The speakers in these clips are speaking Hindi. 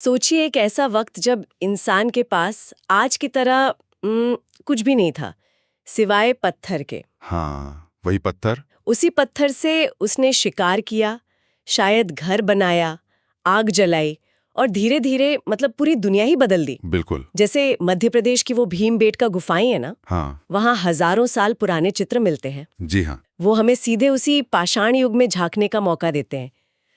सोचिए एक ऐसा वक्त जब इंसान के पास आज की तरह कुछ भी नहीं था सिवाय पत्थर के। हाँ, वही पत्थर। उसी पत्थर से उसने शिकार किया, शायद घर बनाया, आग जलाई और धीरे धीरे मतलब पूरी दुनिया ही बदल दी। बिल्कुल। जैसे मध्य प्रदेश की वो भीमबेटका गुफाएं है ना, हाँ। वहाँ हजारों साल पुराने चित्र मिलते हैं। जी हाँ। वो हमें सीधे उसी पाषाण युग में झांकने का मौका देते हैं।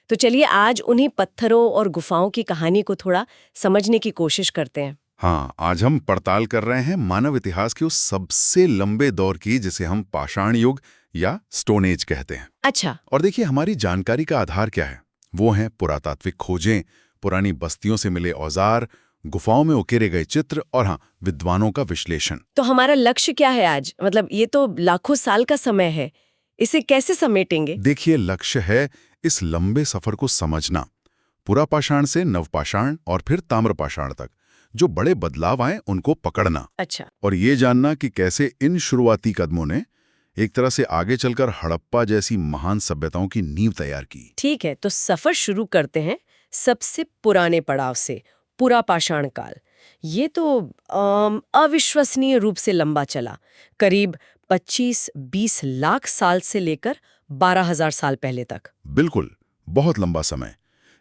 तो चलिए आज उन्हीं पत्थरों और गुफाओं की कहानी को थोड़ा समझने की कोशिश करते हैं। हाँ, आज हम पड़ताल कर रहे हैं मानव इतिहास के उस सबसे लंबे दौर की जिसे हम पाषाण युग या स्टोन एज कहते हैं। अच्छा। और देखिए हमारी जानकारी का आधार क्या है। वो हैं पुरातात्विक खोजें, पुरानी बस्तियों से मिले औजार, गुफाओं में उकेरे गए चित्र और हाँ, विद्वानों का विश्लेषण। तो हमारा लक्ष्य क्या है आज? मतलब ये तो लाखों साल का समय है, इसे कैसे समेटेंगे? देखिए लक्ष्य है इस लंबे सफर को समझना, पुरापाषाण से नवपाषाण और फिर ताम्रपाषाण तक जो बड़े बदलाव आए उनको पकड़ना। अच्छा। और ये जानना कि कैसे इन शुरुआती कदमों ने एक तरह से आगे चलकर हड़प्पा जैसी महान सभ्यताओं की नींव तैयार की। ठीक है, तो सफर शुरू करते हैं सबसे पुराने पड़ाव से, पुरापाषाण काल। ये तो अविश्वसनीय रूप से लंबा चला, करीब 25-20 लाख साल से लेकर 12,000 साल पहले तक। बिल्कुल, बहुत लंबा समय।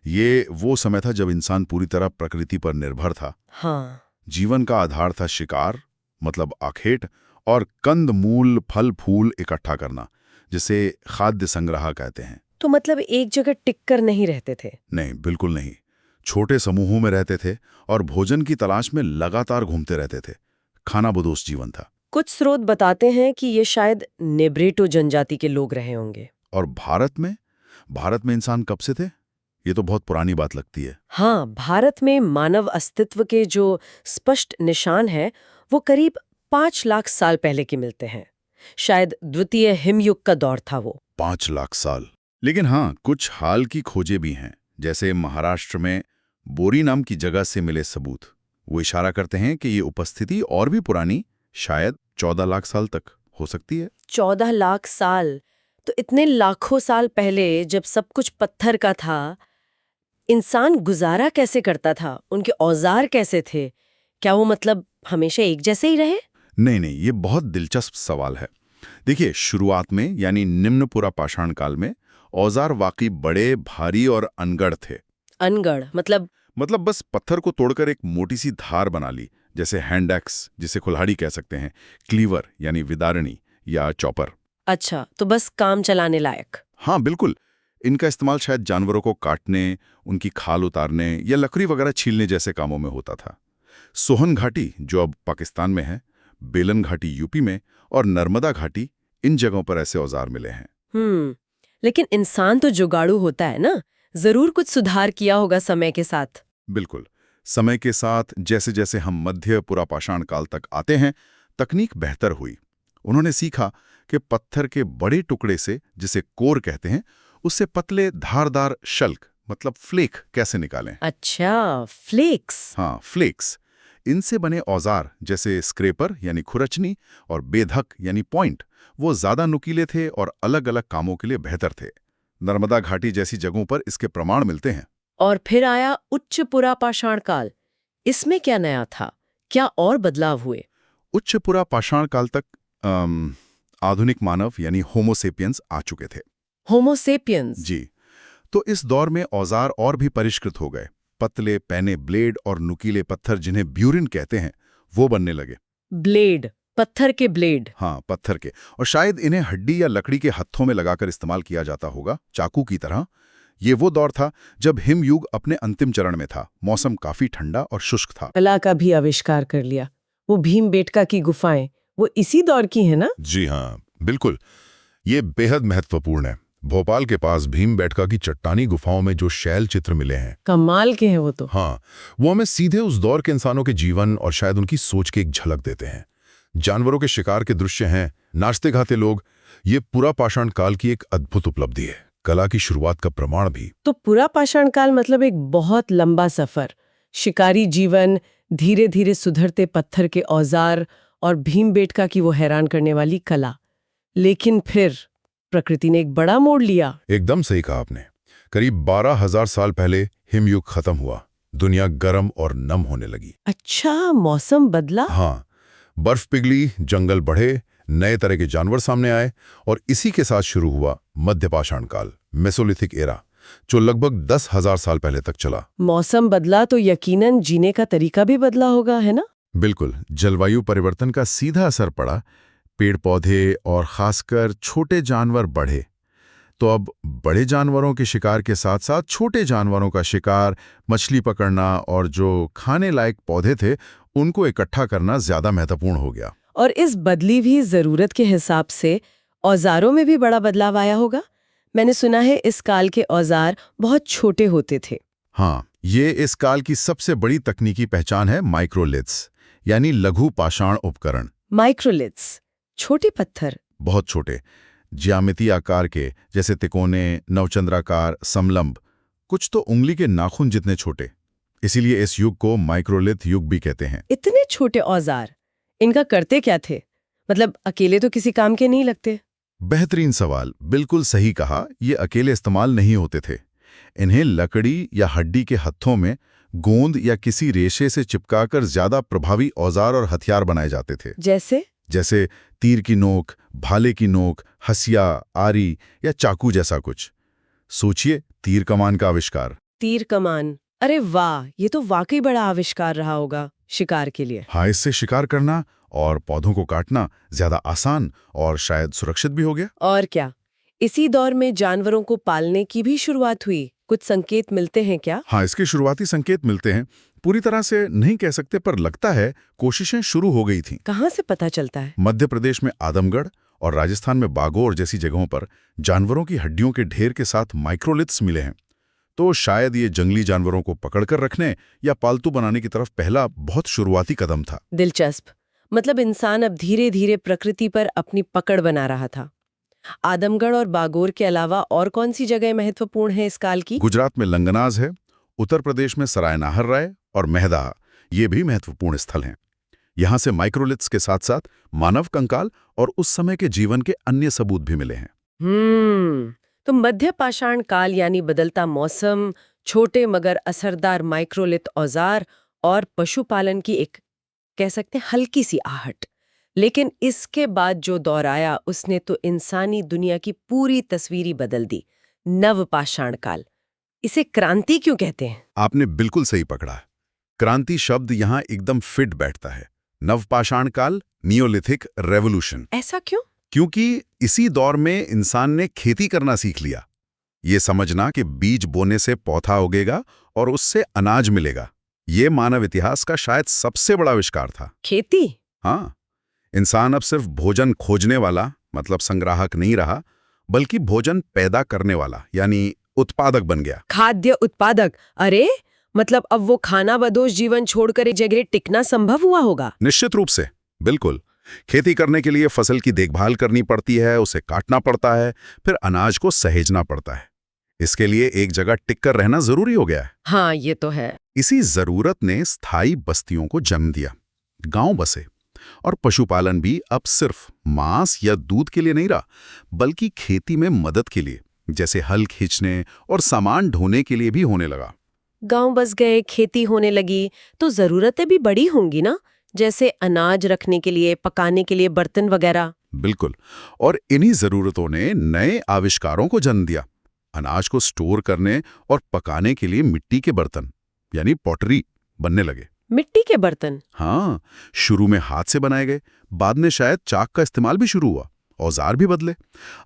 ये वो समय था जब इंसान पूरी तरह प्रकृति पर निर्भर था। हाँ। जीवन का आधार था शिकार, मतलब आखेट, और कंद मूल फल फूल इकट्ठा करना, जिसे खाद्य संग्रह कहते हैं। तो मतलब एक जगह टिक कर नहीं रहते थे? नहीं, बिल्कुल नहीं। छोटे समूहों में रहते थे और भोजन की तलाश में लगातार घूमते रहते थे। खानाबदोश जीवन था। कुछ स्रोत बताते हैं कि ये शायद नेब्रेटो जनजाति के लोग रहे होंगे। और भारत में इंसान कब से थे? ये तो बहुत पुरानी बात लगती है। हाँ, भारत में मानव अस्तित्व के जो स्पष्ट निशान हैं, वो करीब 5 लाख साल पहले के मिलते हैं। शायद द्वितीय हिमयुग का दौर था वो। 5 लाख साल। लेकिन हाँ, कुछ हाल की खोजें भी हैं, जैसे महाराष्ट्र में बोरी नाम की जगह से मिले सबूत। वो इशारा करते हैं कि ये उपस्थिति और भी पुरानी, शायद 14 लाख साल तक हो सकती है। 14 लाख साल? तो इतने लाखों साल पहले जब सब कुछ पत्थर का था, इंसान गुजारा कैसे करता था? उनके औजार कैसे थे? क्या वो मतलब हमेशा एक जैसे ही रहे? नहीं नहीं, ये बहुत दिलचस्प सवाल है। देखिए शुरुआत में यानी निम्न पुरापाषाण काल में औजार वाकई बड़े, भारी और अनगढ़ थे। अनगढ़ मतलब बस पत्थर को तोड़कर एक मोटी सी धार बना ली, जैसे हैंड एक्स जिसे कुल्हाड़ी कह सकते हैं, क्लीवर यानी विदारणी या चॉपर। अच्छा, तो बस काम चलाने लायक। हाँ बिल्कुल। इनका इस्तेमाल शायद जानवरों को काटने, उनकी खाल उतारने या लकड़ी वगैरह छीलने जैसे कामों में होता था। सोहन घाटी जो अब पाकिस्तान में है, बेलन घाटी यूपी में और नर्मदा घाटी, इन जगहों पर ऐसे औजार मिले हैं। लेकिन इंसान तो जुगाड़ू होता है ना, जरूर कुछ सुधार किया होगा समय के साथ। बिल्कुल। समय के साथ जैसे जैसे हम मध्य पुरापाषाण काल तक आते हैं, तकनीक बेहतर हुई। उन्होंने सीखा कि पत्थर के बड़े टुकड़े से, जिसे कोर कहते हैं, उससे पतले धारदार शल्क मतलब फ्लेक कैसे निकालें। अच्छा, फ्लेक्स। हाँ, फ्लेक्स। इनसे बने औजार जैसे स्क्रेपर यानी खुरचनी और बेधक यानी पॉइंट, वो ज्यादा नुकीले थे और अलग अलग कामों के लिए बेहतर थे। नर्मदा घाटी जैसी जगहों पर इसके प्रमाण मिलते हैं। और फिर आया उच्च पुरापाषाण काल। इसमें क्या नया था? क्या और बदलाव हुए? उच्च पुरापाषाण काल तक आधुनिक मानव यानी होमोसेपियंस आ चुके थे। होमोसेपियंस? जी। तो इस दौर में औजार और भी परिष्कृत हो गए। पतले पैने ब्लेड और नुकीले पत्थर जिन्हें ब्यूरिन कहते हैं, वो बनने लगे। ब्लेड, पत्थर के ब्लेड। हाँ, पत्थर के। और शायद इन्हें हड्डी या लकड़ी के हत्थों में लगाकर इस्तेमाल किया जाता होगा, चाकू की तरह। ये वो दौर था जब हिमयुग अपने अंतिम चरण में था। मौसम काफी ठंडा और शुष्क था। कला का भी आविष्कार कर लिया। वो भीमबेटका की गुफाएं, वो इसी दौर की है ना? जी हाँ, बिल्कुल। ये बेहद महत्वपूर्ण है। भोपाल के पास भीमबेटका की चट्टानी गुफाओं में जो शैल चित्र मिले हैं, कमाल के हैं वो तो। हाँ, वो हमें सीधे उस दौर के इंसानों के जीवन और शायद उनकी सोच की एक झलक देते हैं। जानवरों के शिकार के दृश्य हैं, नाचते गाते लोग। ये पुरापाषाण काल की एक अद्भुत उपलब्धि है, कला की शुरुआत का प्रमाण भी। तो पुरापाषाण काल मतलब एक बहुत लंबा सफर, शिकारी जीवन, धीरे धीरे सुधरते पत्थर के औजार और भीमबेटका की वो हैरान करने वाली कला। लेकिन फिर प्रकृति ने एक बड़ा मोड़ लिया। एकदम सही कहा आपने। करीब 12,000 साल पहले हिमयुग खत्म हुआ। दुनिया गर्म और नम होने लगी। अच्छा, मौसम बदला। हाँ, बर्फ पिघली, जंगल बढ़े, नए तरह के जानवर सामने आए और इसी के साथ शुरू हुआ मध्यपाषाण काल, मेसोलिथिक एरा, जो लगभग 10,000 साल पहले तक चला। मौसम बदला तो यकीनन जीने का तरीका भी बदला होगा, है ना? बिल्कुल, जलवायु परिवर्तन का सीधा असर पड़ा। पेड़ पौधे और खासकर छोटे जानवर बढ़े, तो अब बड़े जानवरों के शिकार के साथ साथ छोटे जानवरों का शिकार, मछली पकड़ना और जो खाने लायक पौधे थे उनको इकट्ठा करना ज्यादा महत्वपूर्ण हो गया। और इस बदली हुई जरूरत के हिसाब से औजारों में भी बड़ा बदलाव आया होगा। मैंने सुना है इस काल के औजार बहुत छोटे होते थे। हाँ, ये इस काल की सबसे बड़ी तकनीकी पहचान है, माइक्रोलिथ्स यानी लघु पाषाण उपकरण। माइक्रोलिथ्स, छोटे पत्थर। बहुत छोटे, ज्यामितीय आकार के, जैसे तिकोने, नवचंद्राकार, समलंब, कुछ तो उंगली के नाखून जितने छोटे। इसीलिए इस युग को माइक्रोलिथ युग भी कहते हैं। इतने छोटे औजार, इनका करते क्या थे? मतलब अकेले तो किसी काम के नहीं लगते। बेहतरीन सवाल, बिल्कुल सही कहा। ये अकेले इस्तेमाल नहीं होते थे। इन्हें लकड़ी या हड्डी के हत्थों में गोंद या किसी रेशे से चिपकाकर ज्यादा प्रभावी औजार और हथियार बनाए जाते थे। जैसे तीर की नोक, भाले की नोक, हसिया, आरी या चाकू जैसा कुछ। सोचिए, तीर कमान का आविष्कार। तीर कमान, अरे वाह, ये तो वाकई बड़ा आविष्कार रहा होगा शिकार के लिए। हाँ, इससे शिकार करना और पौधों को काटना ज्यादा आसान और शायद सुरक्षित भी हो गया। और क्या, इसी दौर में जानवरों को पालने की भी शुरुआत हुई। कुछ संकेत मिलते हैं क्या? हाँ, इसके शुरुआती संकेत मिलते हैं। पूरी तरह से नहीं कह सकते, पर लगता है कोशिशें शुरू हो गई थीं। कहाँ से पता चलता है? मध्य प्रदेश में आदमगढ़ और राजस्थान में बागोर जैसी जगहों पर जानवरों की हड्डियों के ढेर के साथ माइक्रोलिथ्स मिले हैं। तो शायद ये जंगली जानवरों को पकड़कर रखने या पालतू बनाने की तरफ पहला बहुत शुरुआती कदम था। दिलचस्प। मतलब इंसान अब धीरे धीरे प्रकृति पर अपनी पकड़ बना रहा था। आदमगढ़ और बागोर के अलावा और कौन सी जगह महत्वपूर्ण है इस काल की? गुजरात में लंगनाज है, उत्तर प्रदेश में सराय नाहर राय और मेहदा, ये भी महत्वपूर्ण स्थल हैं। यहाँ से माइक्रोलिथ्स के साथ साथ मानव कंकाल और उस समय के जीवन के अन्य सबूत भी मिले हैं। तो मध्य पाषाण काल यानी बदलता मौसम, छोटे मगर असरदार माइक्रोलिथ औजार और पशुपालन की एक, कह सकते हैं, हल्की सी आहट। लेकिन इसके बाद जो दौर आया उसने तो इंसानी दुनिया की पूरी तस्वीर बदल दी। नवपाषाण काल, इसे क्रांति क्यों कहते हैं? आपने बिल्कुल सही पकड़ा। क्रांति शब्द यहाँ एकदम फिट बैठता है। नवपाषाण काल, नियोलिथिक रेवोल्यूशन। ऐसा क्यों? क्योंकि इसी दौर में इंसान ने खेती करना सीख लिया। ये समझना कि बीज बोने से पौधा उगेगा और उससे अनाज मिलेगा, ये मानव इतिहास का शायद सबसे बड़ा आविष्कार था। खेती? हाँ, इंसान अब सिर्फ भोजन खोजने वाला, मतलब संग्राहक नहीं रहा, बल्कि भोजन पैदा करने वाला, यानी उत्पादक बन गया। खाद्य उत्पादक? अरे, मतलब अब वो खाना बदोश जीवन छोड़कर एक जगह टिकना संभव हुआ होगा। निश्चित रूप से, बिल्कुल। खेती करने के लिए फसल की देखभाल करनी पड़ती है, उसे काटना पड़ता है, फिर अनाज को सहेजना पड़ता है। इसके लिए एक जगह टिककर रहना जरूरी हो गया है। हाँ, ये तो है। इसी जरूरत ने स्थायी बस्तियों को जन्म दिया, गांव बसे। और पशुपालन भी अब सिर्फ मांस या दूध के लिए नहीं रहा, बल्कि खेती में मदद के लिए, जैसे हल खींचने और सामान ढोने के लिए भी होने लगा। गांव बस गए, खेती होने लगी, तो जरूरतें भी बड़ी होंगी ना, जैसे अनाज रखने के लिए, पकाने के लिए बर्तन वगैरह। बिल्कुल, और इन्हीं जरूरतों ने नए आविष्कारों को जन्म दिया। अनाज को स्टोर करने और पकाने के लिए मिट्टी के बर्तन, यानी पॉटरी, बनने लगे। मिट्टी के बर्तन? हाँ, शुरू में हाथ से बनाए गए, बाद में शायद चाक का इस्तेमाल भी शुरू हुआ। औजार भी बदले।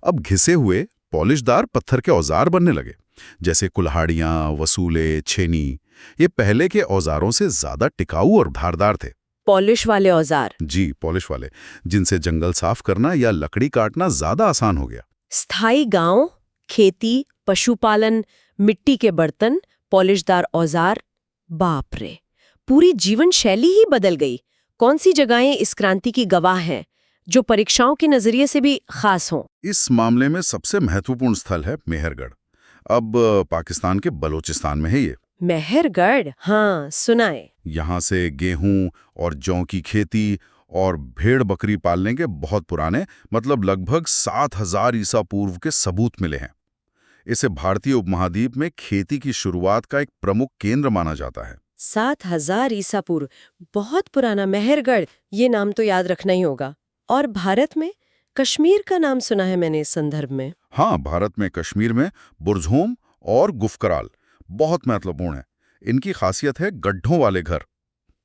अब घिसे हुए पॉलिशदार पत्थर के औजार बनने लगे, जैसे कुल्हाड़ियां, वसूले, छेनी। ये पहले के औजारों से ज्यादा टिकाऊ और धारदार थे। पॉलिश वाले औजार? जी, पॉलिश वाले, जिनसे जंगल साफ करना या लकड़ी काटना ज्यादा आसान हो गया। स्थायी गांव, खेती, पशुपालन, मिट्टी के बर्तन, पॉलिशदार औजार, बाप रे, पूरी जीवन शैली ही बदल गई। कौन सी जगहें इस क्रांति की गवाह हैं, जो परीक्षाओं के नजरिए से भी खास हों? इस मामले में सबसे महत्वपूर्ण स्थल है मेहरगढ़। अब पाकिस्तान के बलोचिस्तान में है ये। मेहरगढ़? हाँ, सुना है। यहाँ से गेहूं और जौ की खेती और भेड़ बकरी पालने के बहुत पुराने, मतलब लगभग 7000 ईसा पूर्व के सबूत मिले हैं। इसे भारतीय उपमहाद्वीप में खेती की शुरुआत का एक प्रमुख केंद्र माना जाता है। 7000 ईसा पूर्व, बहुत पुराना। मेहरगढ़, ये नाम तो याद रखना ही होगा। और भारत में कश्मीर का नाम सुना है मैंने इस संदर्भ में। हाँ, भारत में कश्मीर में बुरज़होम और गुफकराल बहुत महत्वपूर्ण है। इनकी खासियत है गड्ढों वाले घर,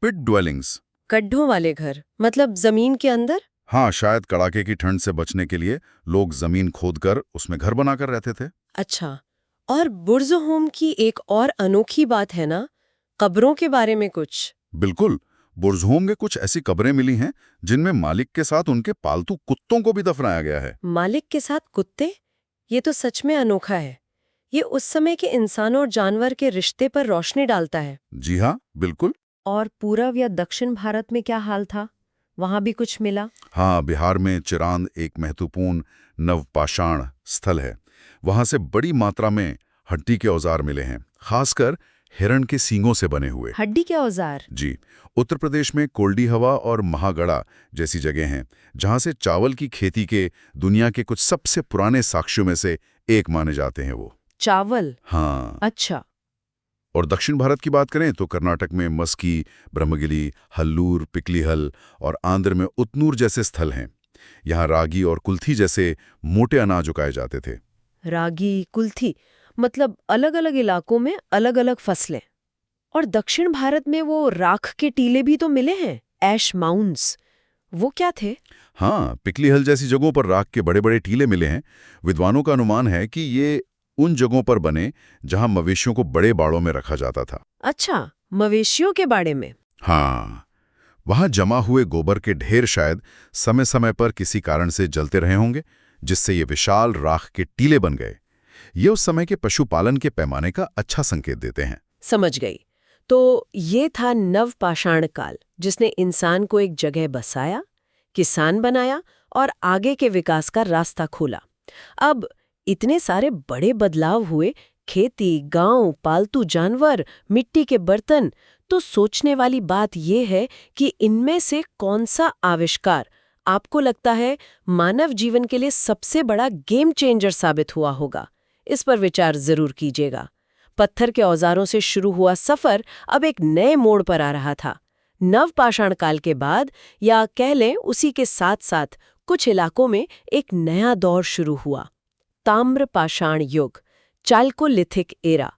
पिट ड्वेलिंग्स। गड्ढों वाले घर मतलब जमीन के अंदर? हाँ, शायद कड़ाके की ठंड से बचने के लिए लोग जमीन खोदकर उसमें घर बनाकर रहते थे। अच्छा, और बुर्ज़होम की एक और अनोखी बात है ना, कब्रों के बारे में कुछ? बिल्कुल, बुरज़होम में कुछ ऐसी कब्रें मिली हैं जिनमें मालिक के साथ उनके पालतू कुत्तों को भी दफनाया गया है। मालिक के साथ कुत्ते? ये तो सच में अनोखा है। ये उस समय के इंसान और जानवर के रिश्ते पर रोशनी डालता है। जी हाँ, बिल्कुल। और पूर्व या दक्षिण भारत में क्या हाल था? वहां भी कुछ मिला? हाँ, बिहार में चिरांद एक महत्वपूर्ण नवपाषाण स्थल है। वहां से बड़ी मात्रा में हड्डी के औजार मिले हैं, खासकर हिरण के सींगों से बने हुए। हड्डी के औजार? जी। उत्तर प्रदेश में कोल्डी हवा और महागढ़ा जैसी जगह हैं, जहां से चावल की खेती के दुनिया के कुछ सबसे पुराने साक्ष्यों में से एक माने जाते हैं वो। चावल? हाँ। अच्छा। और दक्षिण भारत की बात करें तो कर्नाटक में मस्की, ब्रह्मगिरी, हल्लूर, पिकलीहल और आंध्र में उतनूर जैसे स्थल हैं। यहाँ रागी और कुल्थी जैसे मोटे अनाज उगाए जाते थे। रागी, कुल्थी, मतलब अलग-अलग इलाकों में अलग-अलग फसलें। और दक्षिण भारत में वो राख के टीले भी तो मिले हैं, ऐश माउंट्स। वो क्या थे? हाँ, पिकलीहल जैसी जगहों पर राख के बड़े बड़े टीले मिले हैं। विद्वानों का अनुमान है कि ये उन जगहों पर बने जहां मवेशियों को बड़े बाड़ों में रखा जाता था। अच्छा, मवेशियों के बारे में? हाँ, वहां जमा हुए गोबर के ढेर शायद समय समय पर किसी कारण से जलते रहे होंगे, जिससे ये विशाल राख के टीले बन गए। ये उस समय के पशुपालन के पैमाने का अच्छा संकेत देते हैं। समझ गई। तो ये था नवपाषाण काल, जिसने इंसान को एक जगह बसाया, किसान बनाया और आगे के विकास का रास्ता खोला। अब इतने सारे बड़े बदलाव हुए, खेती, गांव, पालतू जानवर, मिट्टी के बर्तन, तो सोचने वाली बात यह है कि इनमें से कौन सा आविष्कार आपको लगता है मानव जीवन के लिए सबसे बड़ा गेम चेंजर साबित हुआ होगा? इस पर विचार जरूर कीजिएगा। पत्थर के औजारों से शुरू हुआ सफर अब एक नए मोड़ पर आ रहा था। नवपाषाण काल के बाद, या कह लें उसी के साथ साथ, कुछ इलाकों में एक नया दौर शुरू हुआ, ताम्रपाषाण युग, चाल्कोलिथिक एरा।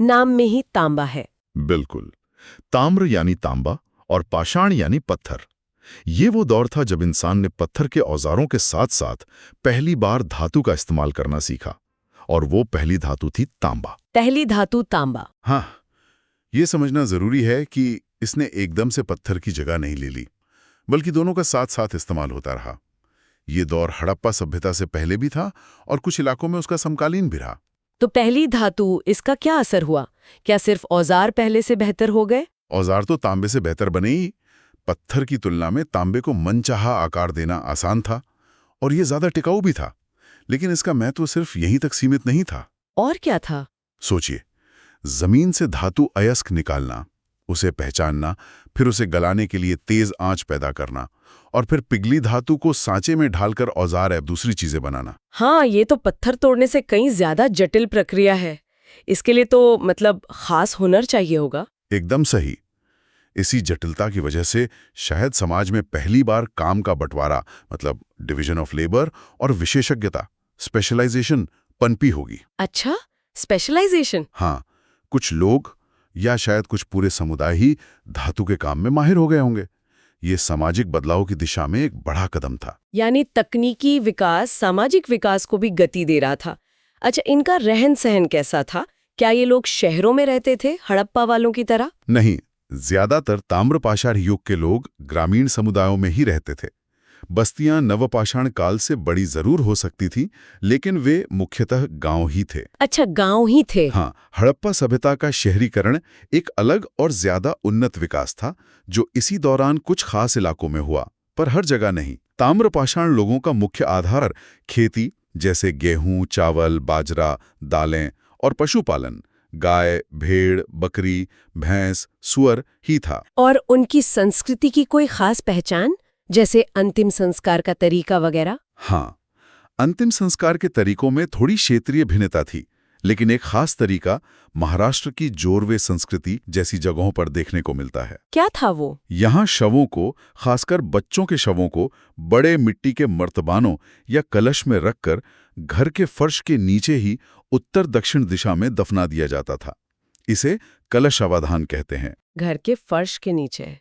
नाम में ही तांबा है। बिल्कुल, ताम्र यानी तांबा और पाषाण यानी पत्थर। ये वो दौर था जब इंसान ने पत्थर के औजारों के साथ साथ पहली बार धातु का इस्तेमाल करना सीखा, और वो पहली धातु थी तांबा। पहली धातु तांबा। हाँ, ये समझना जरूरी है कि इसने एकदम से पत्थर की जगह नहीं ले ली, बल्कि दोनों का साथ साथ इस्तेमाल होता रहा। ये दौर हड़प्पा सभ्यता से पहले भी था और कुछ इलाकों में उसका समकालीन भी रहा। तो पहली धातु, इसका क्या असर हुआ? क्या सिर्फ औजार पहले से बेहतर हो गए? औजार तो तांबे से बेहतर बने ही। पत्थर की तुलना में तांबे को मनचाहा आकार देना आसान था और ये ज्यादा टिकाऊ भी था। लेकिन इसका महत्व सिर्फ यहीं तक सीमित नहीं था। और क्या था? सोचिए, जमीन से धातु अयस्क निकालना, उसे पहचानना, फिर उसे गलाने के लिए तेज आंच पैदा करना, और फिर पिघली धातु को सांचे में ढालकर औजार या दूसरी चीजें बनाना। हाँ, ये तो पत्थर तोड़ने से कहीं ज्यादा जटिल प्रक्रिया है। इसके लिए तो मतलब खास हुनर चाहिए होगा। एकदम सही। इसी जटिलता की वजह से शायद समाज में पहली बार काम का बंटवारा, मतलब डिवीजन ऑफ लेबर, और विशेषज्ञता, स्पेशलाइजेशन, पनपी होगी। अच्छा, स्पेशलाइजेशन? हाँ, कुछ लोग या शायद कुछ पूरे समुदाय ही धातु के काम में माहिर हो गए होंगे। ये सामाजिक बदलाव की दिशा में एक बड़ा कदम था। यानी तकनीकी विकास सामाजिक विकास को भी गति दे रहा था। अच्छा, इनका रहन सहन कैसा था? क्या ये लोग शहरों में रहते थे, हड़प्पा वालों की तरह? नहीं, ज्यादातर ताम्रपाषाण युग के लोग ग्रामीण समुदायों में ही रहते थे। बस्तियां नवपाषाण काल से बड़ी जरूर हो सकती थीं, लेकिन वे मुख्यतः गांव ही थे। अच्छा, गांव ही थे। हाँ, हड़प्पा सभ्यता का शहरीकरण एक अलग और ज्यादा उन्नत विकास था, जो इसी दौरान कुछ खास इलाकों में हुआ, पर हर जगह नहीं। ताम्रपाषाण लोगों का मुख्य आधार खेती, जैसे गेहूं, चावल, बाजरा, दालें, और पशुपालन, गाय, भेड़, बकरी, भैंस, सुअर ही था। और उनकी संस्कृति की कोई खास पहचान, जैसे अंतिम संस्कार का तरीका वगैरह? हाँ, अंतिम संस्कार के तरीकों में थोड़ी क्षेत्रीय भिन्नता थी, लेकिन एक खास तरीका महाराष्ट्र की जोरवे संस्कृति जैसी जगहों पर देखने को मिलता है। क्या था वो? यहाँ शवों को, खासकर बच्चों के शवों को, बड़े मिट्टी के मर्तबानों या कलश में रखकर घर के फर्श के नीचे ही उत्तर दक्षिण दिशा में दफना दिया जाता था। इसे कलश अवधान कहते हैं। घर के फर्श के नीचे।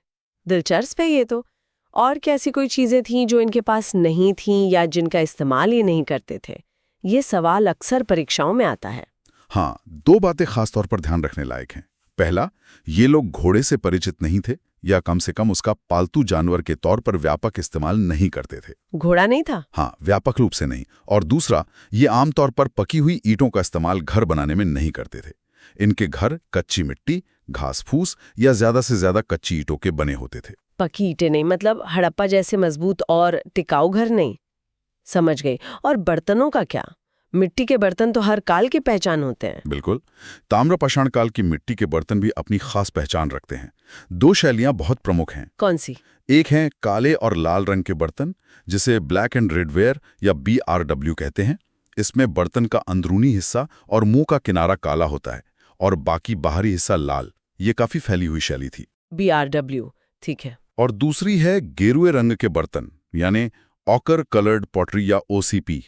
दिलचस्प है ये तो। और कैसी कोई चीजें थीं जो इनके पास नहीं थीं या जिनका इस्तेमाल ही नहीं करते थे? ये सवाल अक्सर परीक्षाओं में आता है। हाँ, दो बातें खास तौर पर ध्यान रखने लायक हैं। पहला, ये लोग घोड़े से परिचित नहीं थे या कम से कम उसका पालतू जानवर के तौर पर व्यापक इस्तेमाल नहीं करते थे। घोड़ा नहीं था? हाँ, व्यापक रूप से नहीं। और दूसरा, ये आमतौर पर पकी हुई ईंटों का इस्तेमाल घर बनाने में नहीं करते थे। इनके घर कच्ची मिट्टी, घास फूस या ज्यादा से ज्यादा कच्ची ईंटों के बने होते थे। पकी ईंटें नहीं, मतलब हड़प्पा जैसे मजबूत और टिकाऊ घर नहीं। समझ गई। और बर्तनों का क्या? मिट्टी के बर्तन तो हर काल की पहचान होते हैं। बिल्कुल। ताम्रपाषाण काल की मिट्टी के बर्तन भी अपनी खास पहचान रखते हैं। दो शैलियां बहुत प्रमुख हैं। कौन सी? एक है काले और लाल रंग के बर्तन, जिसे ब्लैक एंड रेड वेयर या BRW कहते हैं। इसमें बर्तन का अंदरूनी हिस्सा और मुंह का किनारा काला होता है और बाकी बाहरी हिस्सा लाल। ये काफी फैली हुई शैली थी। BRW, ठीक है। और दूसरी है गेरुए रंग के बर्तन, यानी ऑकर कलर्ड पॉटरी या OCP।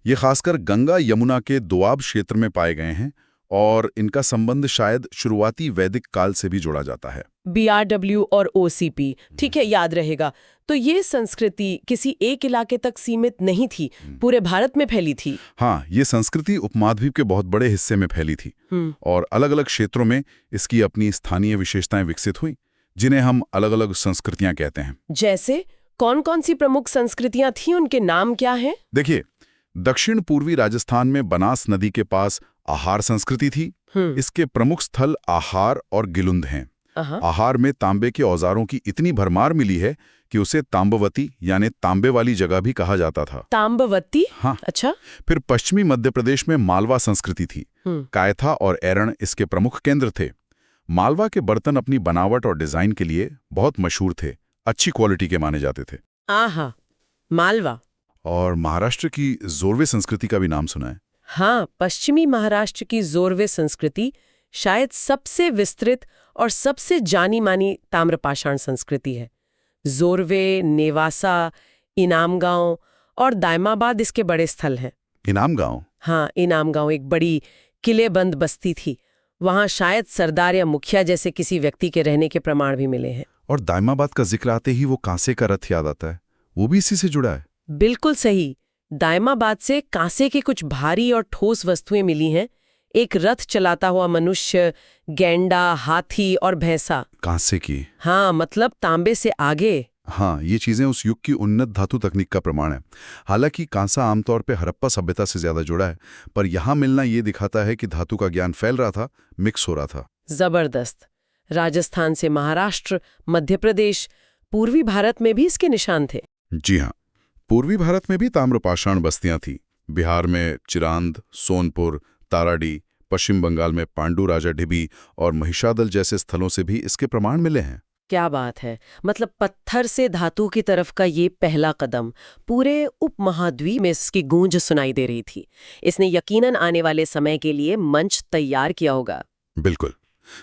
ये खासकर गंगा यमुना के दोआब क्षेत्र में पाए गए हैं और इनका संबंध शायद शुरुआती वैदिक काल से भी जोड़ा जाता है। BRW और OCP, ठीक है, याद रहेगा। तो ये संस्कृति किसी एक इलाके तक सीमित नहीं थी, पूरे भारत में फैली थी। हाँ, ये संस्कृति उपमहाद्वीप के बहुत बड़े हिस्से में फैली थी और अलग-अलग क्षेत्रों में इसकी अपनी स्थानीय विशेषताएं विकसित हुई, जिन्हें हम अलग-अलग संस्कृतियां कहते हैं। जैसे कौन-कौन सी प्रमुख संस्कृतियां थीं, उनके नाम क्या हैं? देखिए, दक्षिण पूर्वी राजस्थान में बनास नदी के पास आहार संस्कृति थी। इसके प्रमुख स्थल आहार और गिलुंद हैं। आहार में तांबे के औजारों की इतनी भरमार मिली है कि उसे तांबवती यानी तांबे वाली जगह भी कहा जाता था। तांबवती? हाँ। अच्छा। फिर पश्चिमी मध्य प्रदेश में मालवा संस्कृति थी। कायथा और एरण इसके प्रमुख केंद्र थे। मालवा के बर्तन अपनी बनावट और डिजाइन के लिए बहुत मशहूर थे, अच्छी क्वालिटी के माने जाते थे। आहा, मालवा। और महाराष्ट्र की जोरवे संस्कृति का भी नाम सुना है। हाँ, पश्चिमी महाराष्ट्र की जोरवे संस्कृति शायद सबसे विस्तृत और सबसे जानी मानी ताम्रपाषाण संस्कृति है। जोरवे, नेवासा, इनामगांव और दायमाबाद इसके बड़े स्थल हैं। इनामगांव? हाँ, इनामगांव एक बड़ी किलेबंद बस्ती थी। वहाँ शायद सरदार या मुखिया जैसे किसी व्यक्ति के रहने के प्रमाण भी मिले हैं। और दायमाबाद का जिक्र आते ही वो कांसे का रथ याद आता है, वो भी इसी से जुड़ा है। बिल्कुल सही। दायमाबाद से कांसे की कुछ भारी और ठोस वस्तुएं मिली हैं। एक रथ चलाता हुआ मनुष्य, गैंडा, हाथी और भैंसा। कांसे की? हाँ, मतलब तांबे से आगे। हाँ, ये चीजें उस युग की उन्नत धातु तकनीक का प्रमाण है। हालांकि कांसा आमतौर पे हड़प्पा सभ्यता से ज्यादा जुड़ा है, पर यहाँ मिलना ये दिखाता है कि धातु का ज्ञान फैल रहा था, मिक्स हो रहा था। जबरदस्त। राजस्थान से महाराष्ट्र, मध्य प्रदेश, पूर्वी भारत में भी इसके निशान थे। जी हाँ, पूर्वी भारत में भी ताम्रपाषाण बस्तियां थीं। बिहार में चिरांद, सोनपुर, ताराडी, पश्चिम बंगाल में पांडु राजा ढिबी और महिषादल जैसे स्थलों से भी इसके प्रमाण मिले हैं। क्या बात है। मतलब पत्थर से धातु की तरफ का ये पहला कदम पूरे उपमहाद्वीप में इसकी गूंज सुनाई दे रही थी। इसने यकीनन आने वाले समय के लिए मंच तैयार किया होगा। बिल्कुल।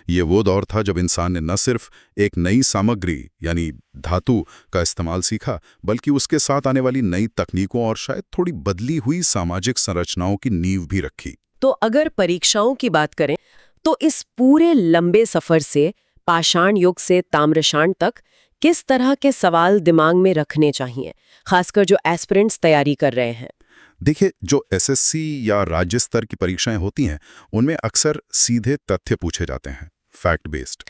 ये वो दौर था जब इंसान ने न सिर्फ एक नई सामग्री यानी धातु का इस्तेमाल सीखा, बल्कि उसके साथ आने वाली नई तकनीकों और शायद थोड़ी बदली हुई सामाजिक संरचनाओं की नींव भी रखी। तो अगर परीक्षाओं की बात करें तो इस पूरे लंबे सफर से पाषाण युग से ताम्रपाषाण तक किस तरह के सवाल दिमाग में रखने चाहिए, खासकर जो एस्पिरेंट्स तैयारी कर रहे हैं? देखिए, जो SSC या राज्य स्तर की परीक्षाएं होती हैं, उनमें अक्सर सीधे तथ्य पूछे जाते हैं, फैक्ट बेस्ड।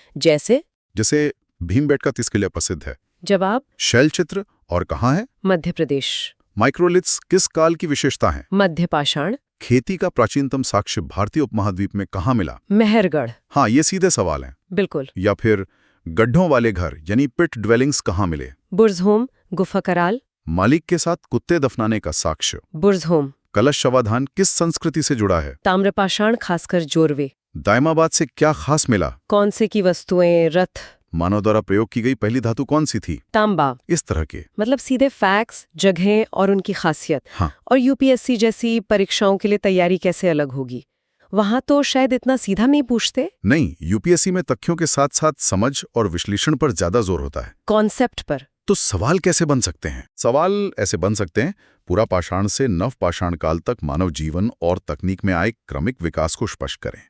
जैसे भीमबेटका किस किले प्रसिद्ध है? जवाब शैल चित्र और कहाँ है? मध्य प्रदेश। माइक्रोलिथ्स किस काल की विशेषता है? मध्य पाषाण। खेती का प्राचीनतम साक्ष्य भारतीय उपमहाद्वीप में कहाँ मिला? मेहरगढ़। हाँ, ये सीधे सवाल हैं। बिल्कुल। या फिर गड्ढों वाले घर यानी पिट ड्वेलिंग्स कहाँ मिले? बुर्जहोम, गुफा कराल। मालिक के साथ कुत्ते दफनाने का साक्ष्य? बुर्जहोम। कलश शवाधान किस संस्कृति से जुड़ा है? ताम्रपाषाण, खासकर जोरवे। दायमाबाद से क्या खास मिला? कौन से की वस्तुएं, रथ। मानव द्वारा प्रयोग की गई पहली धातु कौन सी थी? तांबा। इस तरह के मतलब सीधे फैक्ट्स, जगहें और उनकी खासियत। हाँ। और UPSC जैसी परीक्षाओं के लिए तैयारी कैसे अलग होगी? वहां तो शायद इतना सीधा नहीं पूछते। नहीं, यूपीएससी में तथ्यों के साथ साथ समझ और विश्लेषण पर ज्यादा जोर होता है। कॉन्सेप्ट पर। तो सवाल कैसे बन सकते हैं? सवाल ऐसे बन सकते हैं, पुरा पाषाण से नव पाषाण काल तक मानव जीवन और तकनीक में आए क्रमिक विकास को स्पष्ट करें।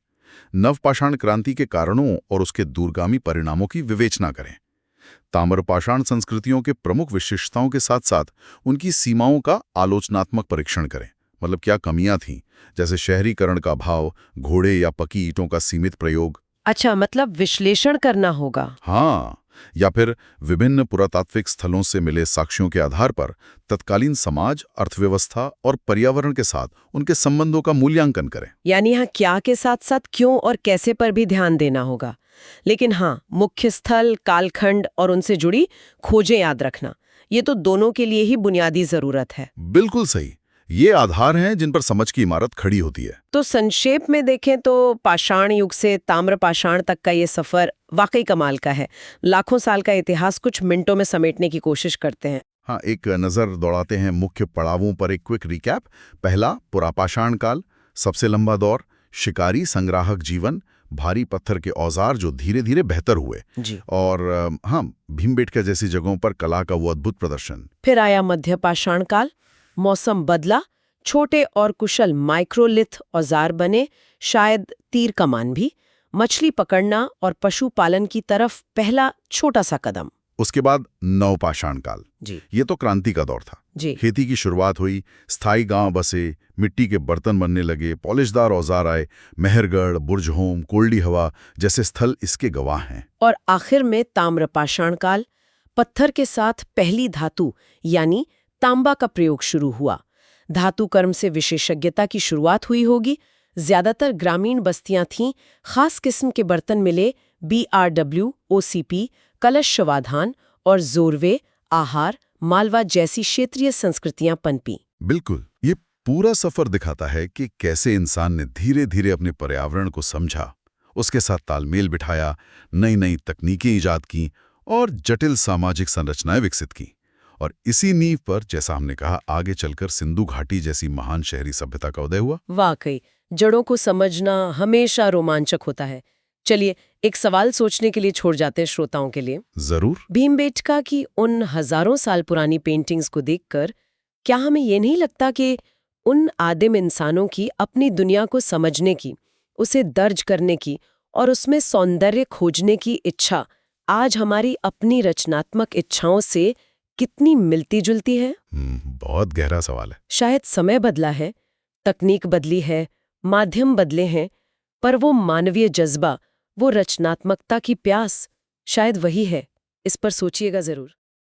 नव पाषाण क्रांति के कारणों और उसके दूरगामी परिणामों की विवेचना करें। ताम्र पाषाण संस्कृतियों के प्रमुख विशेषताओं के साथ साथ उनकी सीमाओं का आलोचनात्मक परीक्षण करें। मतलब क्या कमियां थीं, जैसे शहरीकरण का अभाव, घोड़े या पकी ईंटों का सीमित प्रयोग। अच्छा, मतलब विश्लेषण करना होगा। हाँ, या फिर विभिन्न पुरातात्विक स्थलों से मिले साक्ष्यों के आधार पर तत्कालीन समाज, अर्थव्यवस्था और पर्यावरण के साथ उनके संबंधों का मूल्यांकन करें। यानी यहाँ क्या के साथ साथ क्यों और कैसे पर भी ध्यान देना होगा। लेकिन हाँ, मुख्य स्थल, कालखंड और उनसे जुड़ी खोजें याद रखना, ये तो दोनों के लिए ही बुनियादी जरूरत है। बिल्कुल सही। ये आधार हैं जिन पर समझ की इमारत खड़ी होती है। तो संक्षेप में देखें तो पाषाण युग से ताम्र पाषाण तक का ये सफर वाकई कमाल का है। लाखों साल का इतिहास कुछ मिनटों में समेटने की कोशिश करते हैं। हाँ, एक नज़र दौड़ाते हैं मुख्य पड़ावों पर। एक क्विक रिकैप। पहला, पुरापाषाण काल, सबसे लंबा दौर, शिकारी संग्राहक जीवन, भारी पत्थर के औजार जो धीरे धीरे बेहतर हुए जी। और हाँ, भीमबेटका जैसी जगहों पर कला का वो अद्भुत प्रदर्शन। फिर आया मध्य पाषाण काल, मौसम बदला, छोटे और कुशल माइक्रोलिथ औजार बने, शायद तीर कमान भी, मछली पकड़ना और पशुपालन की तरफ पहला छोटा सा कदम। उसके बाद नवपाषाण काल। जी ये तो क्रांति का दौर था। जी। खेती की शुरुआत हुई, स्थायी गांव बसे, मिट्टी के बर्तन बनने लगे, पॉलिशदार औजार आए, मेहरगढ़, बुर्जहोम, कोल्डी हवा जैसे स्थल इसके गवाह हैं। और आखिर में ताम्र पाषाण काल, पत्थर के साथ पहली धातु यानी तांबा का प्रयोग शुरू हुआ। धातु कर्म से विशेषज्ञता की शुरुआत हुई होगी। ज्यादातर ग्रामीण बस्तियां थीं, खास किस्म के बर्तन मिले, BRW, OCP, कलश शवाधान और जोरवे, आहार, मालवा जैसी क्षेत्रीय संस्कृतियां पनपी। बिल्कुल। ये पूरा सफर दिखाता है कि कैसे इंसान ने धीरे धीरे अपने पर्यावरण को समझा, उसके साथ तालमेल बिठाया, नई नई तकनीकें ईजाद की और जटिल सामाजिक संरचनाएं विकसित की। और इसी नींव पर, जैसा हमने कहा, आगे चलकर सिंधु घाटी जैसी महान शहरी सभ्यता का उदय हुआ। वाकई जड़ों को समझना हमेशा रोमांचक होता है। चलिए एक सवाल सोचने के लिए छोड़ जाते हैं श्रोताओं के लिए। जरूर। भीमबेटका की उन हजारों साल पुरानी पेंटिंग्स को देखकर क्या हमें ये नहीं लगता कि उन आदिम इंसानों की अपनी दुनिया को समझने की, उसे दर्ज करने की और उसमें सौंदर्य खोजने की इच्छा आज हमारी अपनी रचनात्मक इच्छाओं से कितनी मिलती जुलती है? बहुत गहरा सवाल है। शायद समय बदला है, तकनीक बदली है, माध्यम बदले हैं, पर वो मानवीय जज्बा, वो रचनात्मकता की प्यास शायद वही है। इस पर सोचिएगा जरूर।